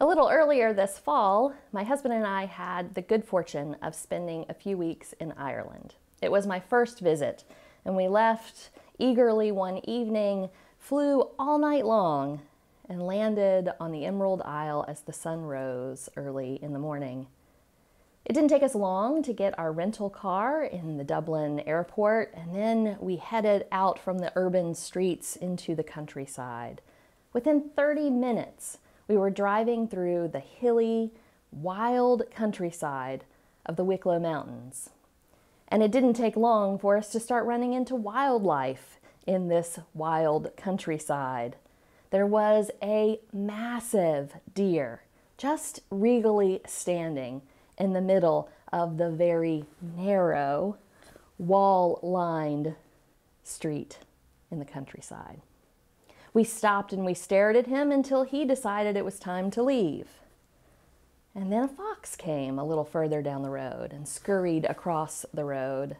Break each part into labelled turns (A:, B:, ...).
A: A little earlier this fall, my husband and I had the good fortune of spending a few weeks in Ireland. It was my first visit, and we left eagerly one evening, flew all night long, and landed on the Emerald Isle as the sun rose early in the morning. It didn't take us long to get our rental car in the Dublin airport, and then we headed out from the urban streets into the countryside. Within 30 minutes, we were driving through the hilly, wild countryside of the Wicklow Mountains. And it didn't take long for us to start running into wildlife in this wild countryside. There was a massive deer just regally standing in the middle of the very narrow, wall-lined street in the countryside. We stopped and we stared at him until he decided it was time to leave. And then a fox came a little further down the road and scurried across the road.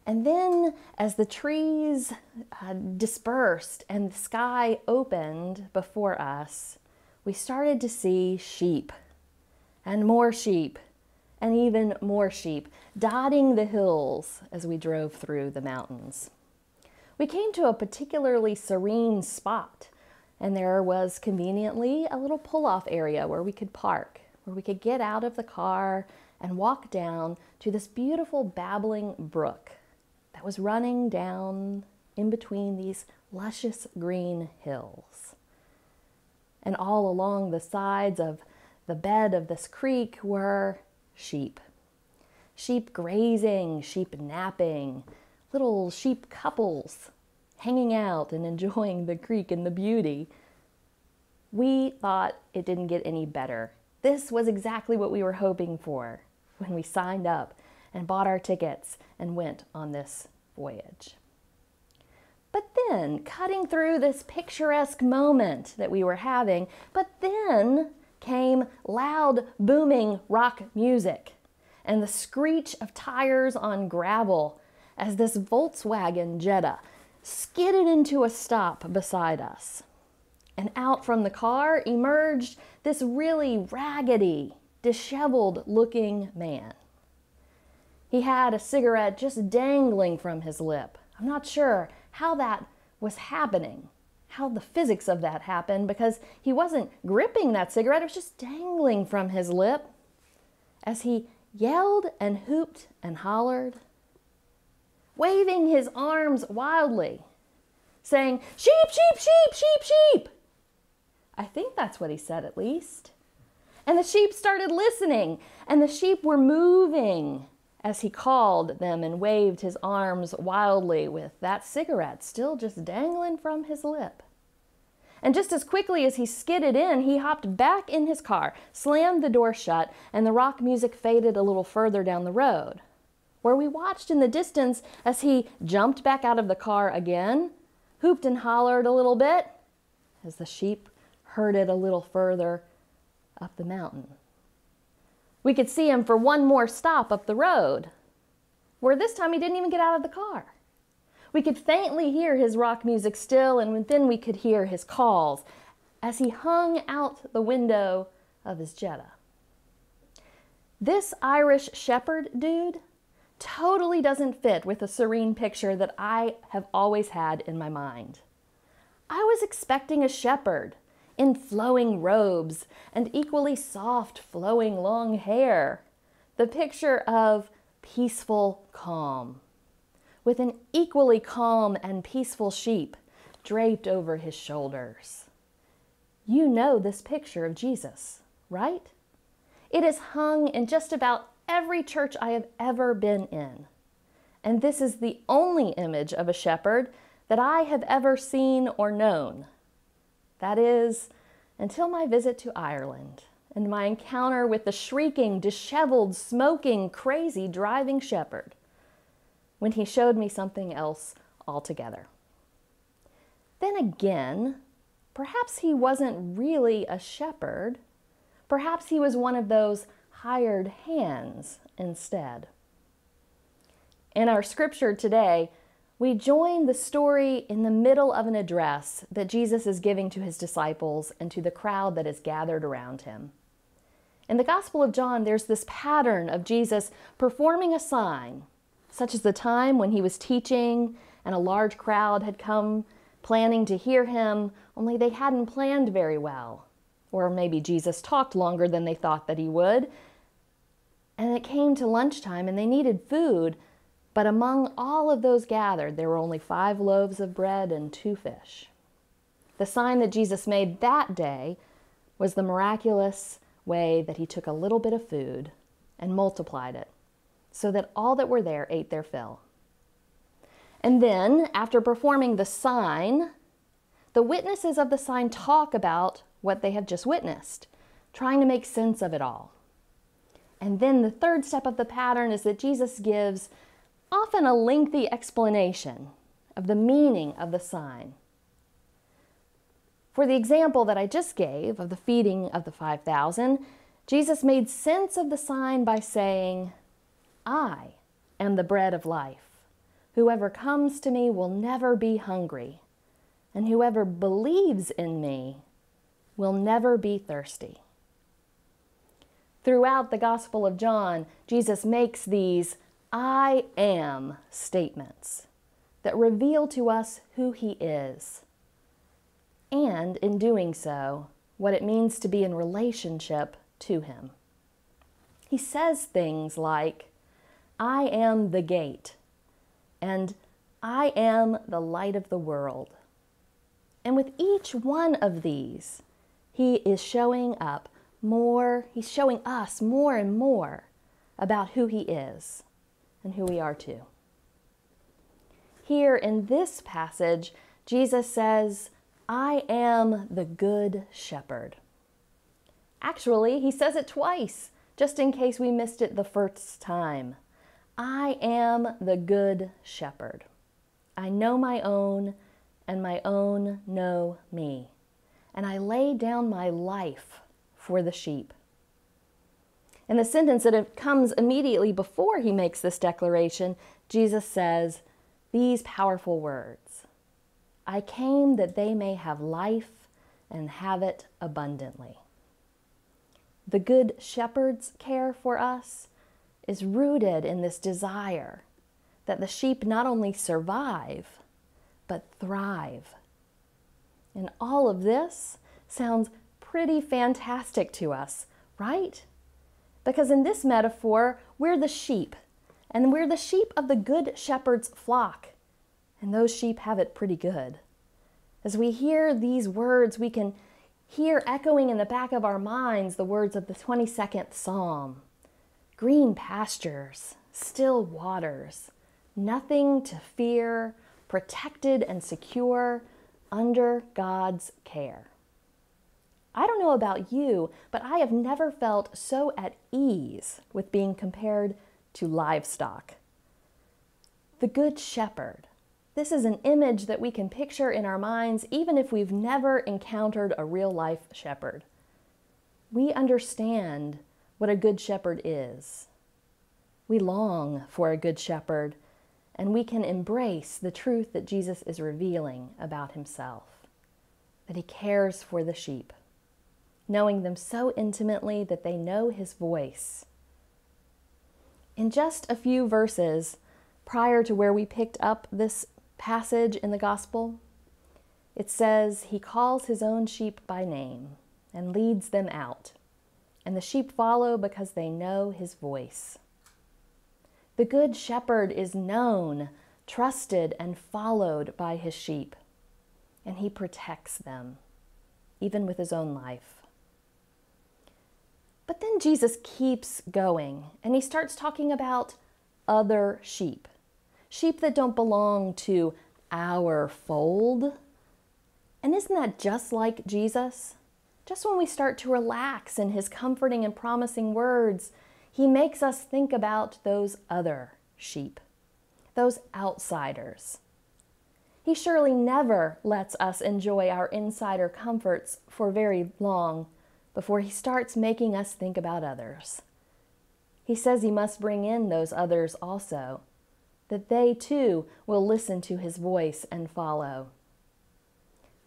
A: And then as the trees dispersed and the sky opened before us, we started to see sheep and more sheep and even more sheep dotting the hills as we drove through the mountains. We came to a particularly serene spot, and there was conveniently a little pull-off area where we could park, where we could get out of the car and walk down to this beautiful babbling brook that was running down in between these luscious green hills. And all along the sides of the bed of this creek were sheep. Sheep grazing, sheep napping, little sheep couples hanging out and enjoying the creek and the beauty. We thought it didn't get any better. This was exactly what we were hoping for when we signed up and bought our tickets and went on this voyage. But then, cutting through this picturesque moment that we were having, but then came loud, booming rock music and the screech of tires on gravel as this Volkswagen Jetta skidded into a stop beside us. And out from the car emerged this really raggedy, disheveled-looking man. He had a cigarette just dangling from his lip. I'm not sure how that was happening, how the physics of that happened, because he wasn't gripping that cigarette, it was just dangling from his lip as he yelled and hooped and hollered, waving his arms wildly, saying, "Sheep, sheep, sheep, sheep, sheep." I think that's what he said at least. And the sheep started listening, and the sheep were moving as he called them and waved his arms wildly with that cigarette still just dangling from his lip. And just as quickly as he skidded in, he hopped back in his car, slammed the door shut, and the rock music faded a little further down the road, where we watched in the distance as he jumped back out of the car again, hooped and hollered a little bit, as the sheep herded a little further up the mountain. We could see him for one more stop up the road, where this time he didn't even get out of the car. We could faintly hear his rock music still, and then we could hear his calls as he hung out the window of his Jetta. This Irish shepherd dude totally doesn't fit with the serene picture that I have always had in my mind. I was expecting a shepherd in flowing robes and equally soft, flowing long hair, the picture of peaceful calm, with an equally calm and peaceful sheep draped over his shoulders. You know this picture of Jesus, right? It is hung in just about every church I have ever been in. And this is the only image of a shepherd that I have ever seen or known. That is, until my visit to Ireland and my encounter with the shrieking, disheveled, smoking, crazy driving shepherd, when he showed me something else altogether. Then again, perhaps he wasn't really a shepherd. Perhaps he was one of those hired hands instead. In our scripture today, we join the story in the middle of an address that Jesus is giving to his disciples and to the crowd that is gathered around him. In the Gospel of John, there's this pattern of Jesus performing a sign, such as the time when he was teaching and a large crowd had come planning to hear him, only they hadn't planned very well. Or maybe Jesus talked longer than they thought that he would. And it came to lunchtime and they needed food, but among all of those gathered, there were only 5 loaves of bread and 2 fish. The sign that Jesus made that day was the miraculous way that he took a little bit of food and multiplied it, so that all that were there ate their fill. And then, after performing the sign, the witnesses of the sign talk about what they have just witnessed, trying to make sense of it all. And then the third step of the pattern is that Jesus gives often a lengthy explanation of the meaning of the sign. For the example that I just gave of the feeding of the 5,000, Jesus made sense of the sign by saying, "I am the bread of life. Whoever comes to me will never be hungry, and whoever believes in me will never be thirsty." Throughout the Gospel of John, Jesus makes these "I am" statements that reveal to us who he is, and in doing so, what it means to be in relationship to him. He says things like, "I am the gate," and "I am the light of the world." And with each one of these, he is showing up more, he's showing us more and more about who he is and who we are too. Here in this passage, Jesus says, "I am the good shepherd." Actually, he says it twice, just in case we missed it the first time. I am the good shepherd. I know my own, and my own know me. And I lay down my life for the sheep. In the sentence that comes immediately before he makes this declaration, Jesus says these powerful words, "I came that they may have life and have it abundantly." The good shepherd's care for us is rooted in this desire that the sheep not only survive, but thrive. And all of this sounds pretty fantastic to us, right? Because in this metaphor, we're the sheep, and we're the sheep of the good shepherd's flock, and those sheep have it pretty good. As we hear these words, we can hear echoing in the back of our minds the words of the 22nd Psalm. Green pastures, still waters, nothing to fear, protected and secure under God's care. I don't know about you, but I have never felt so at ease with being compared to livestock. The Good Shepherd. This is an image that we can picture in our minds even if we've never encountered a real-life shepherd. We understand what a good shepherd is. We long for a good shepherd, and we can embrace the truth that Jesus is revealing about himself, that he cares for the sheep, knowing them so intimately that they know his voice. In just a few verses prior to where we picked up this passage in the gospel, it says he calls his own sheep by name and leads them out, and the sheep follow because they know his voice. The good shepherd is known, trusted, and followed by his sheep, and he protects them, even with his own life. But then Jesus keeps going, and he starts talking about other sheep. Sheep that don't belong to our fold. And isn't that just like Jesus? Just when we start to relax in his comforting and promising words, he makes us think about those other sheep, those outsiders. He surely never lets us enjoy our insider comforts for very long before he starts making us think about others. He says he must bring in those others also, that they too will listen to his voice and follow.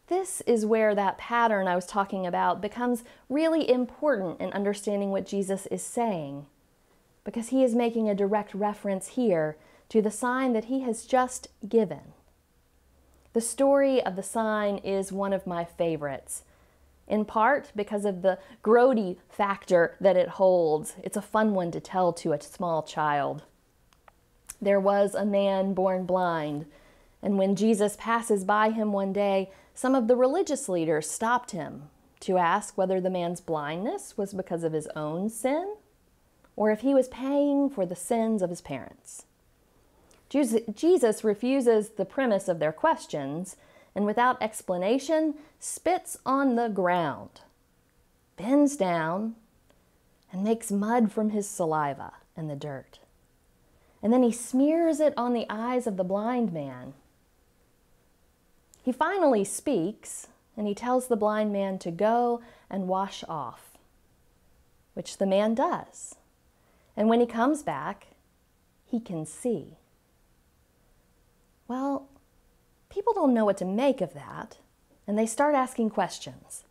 A: This is where that pattern I was talking about becomes really important in understanding what Jesus is saying, because he is making a direct reference here to the sign that he has just given. The story of the sign is one of my favorites, in part because of the grody factor that it holds. It's a fun one to tell to a small child. There was a man born blind, and when Jesus passes by him one day, some of the religious leaders stopped him to ask whether the man's blindness was because of his own sin or if he was paying for the sins of his parents. Jesus refuses the premise of their questions and without explanation spits on the ground, bends down, and makes mud from his saliva and the dirt. And then he smears it on the eyes of the blind man. He finally speaks, and he tells the blind man to go and wash off, which the man does. And when he comes back, he can see. Well, people don't know what to make of that, and they start asking questions.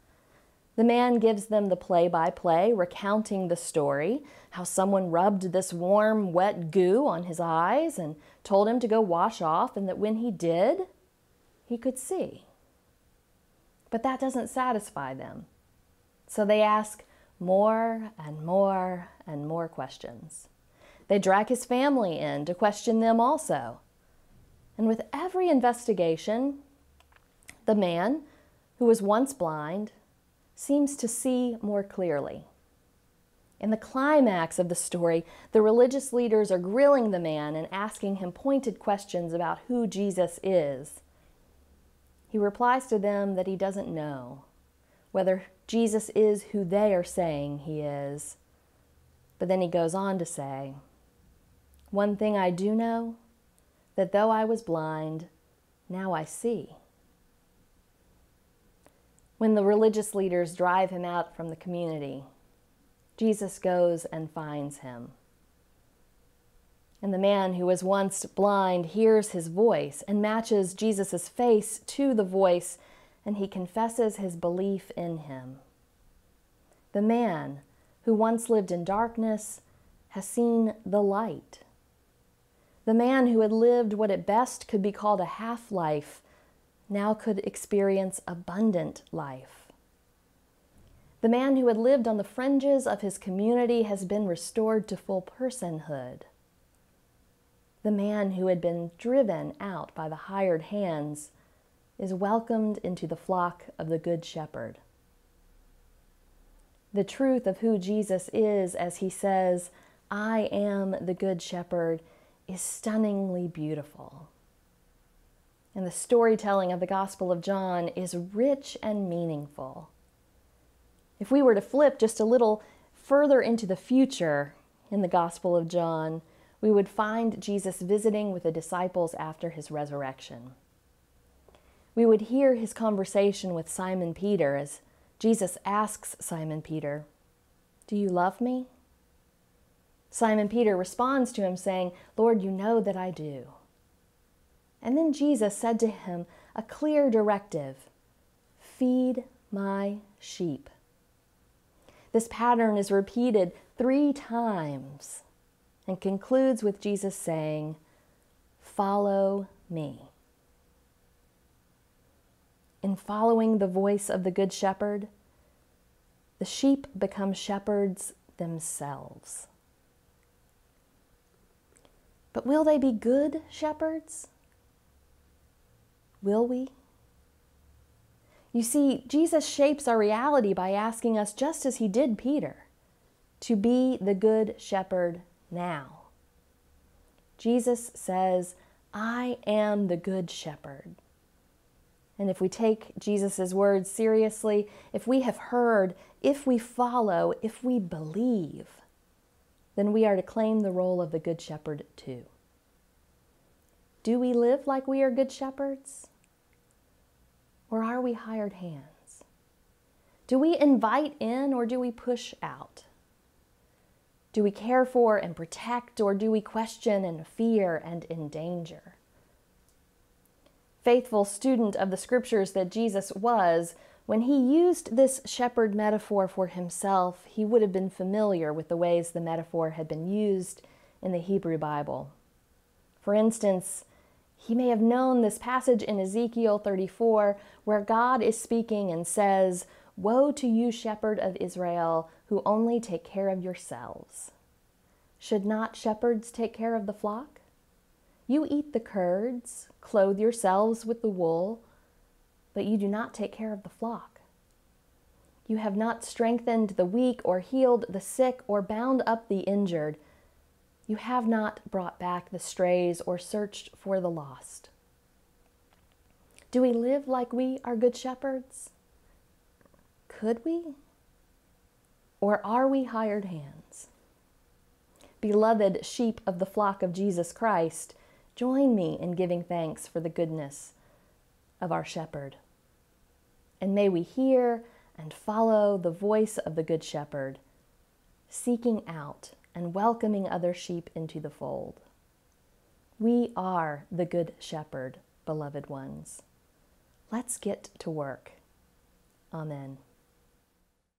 A: The man gives them the play-by-play, recounting the story, how someone rubbed this warm, wet goo on his eyes and told him to go wash off, and that when he did, he could see. But that doesn't satisfy them. So they ask more and more and more questions. They drag his family in to question them also. And with every investigation, the man, who was once blind, seems to see more clearly. In the climax of the story, the religious leaders are grilling the man and asking him pointed questions about who Jesus is. He replies to them that he doesn't know whether Jesus is who they are saying he is. But then he goes on to say, "One thing I do know, that though I was blind, now I see." When the religious leaders drive him out from the community, Jesus goes and finds him. And the man who was once blind hears his voice and matches Jesus' face to the voice, and he confesses his belief in him. The man who once lived in darkness has seen the light. The man who had lived what at best could be called a half-life now could experience abundant life. The man who had lived on the fringes of his community has been restored to full personhood. The man who had been driven out by the hired hands is welcomed into the flock of the Good Shepherd. The truth of who Jesus is, as he says, "I am the Good Shepherd," is stunningly beautiful. And the storytelling of the Gospel of John is rich and meaningful. If we were to flip just a little further into the future in the Gospel of John, we would find Jesus visiting with the disciples after his resurrection. We would hear his conversation with Simon Peter as Jesus asks Simon Peter, "Do you love me?" Simon Peter responds to him saying, "Lord, you know that I do." And then Jesus said to him a clear directive, "Feed my sheep." This pattern is repeated 3 times and concludes with Jesus saying, "Follow me." In following the voice of the Good Shepherd, the sheep become shepherds themselves. But will they be good shepherds? Will we? You see, Jesus shapes our reality by asking us, just as he did Peter, to be the good shepherd now. Jesus says, "I am the good shepherd." And if we take Jesus' words seriously, if we have heard, if we follow, if we believe, then we are to claim the role of the good shepherd too. Do we live like we are good shepherds? Or are we hired hands? Do we invite in or do we push out? Do we care for and protect, or do we question and fear and endanger? Faithful student of the scriptures that Jesus was, when he used this shepherd metaphor for himself, he would have been familiar with the ways the metaphor had been used in the Hebrew Bible. For instance, he may have known this passage in Ezekiel 34 where God is speaking and says, "Woe to you, shepherd of Israel, who only take care of yourselves. Should not shepherds take care of the flock? You eat the curds, clothe yourselves with the wool, but you do not take care of the flock. You have not strengthened the weak or healed the sick or bound up the injured. You have not brought back the strays or searched for the lost." Do we live like we are good shepherds? Could we? Or are we hired hands? Beloved sheep of the flock of Jesus Christ, join me in giving thanks for the goodness of our shepherd. And may we hear and follow the voice of the Good Shepherd, seeking out and welcoming other sheep into the fold. We are the Good Shepherd, beloved ones. Let's get to work. Amen.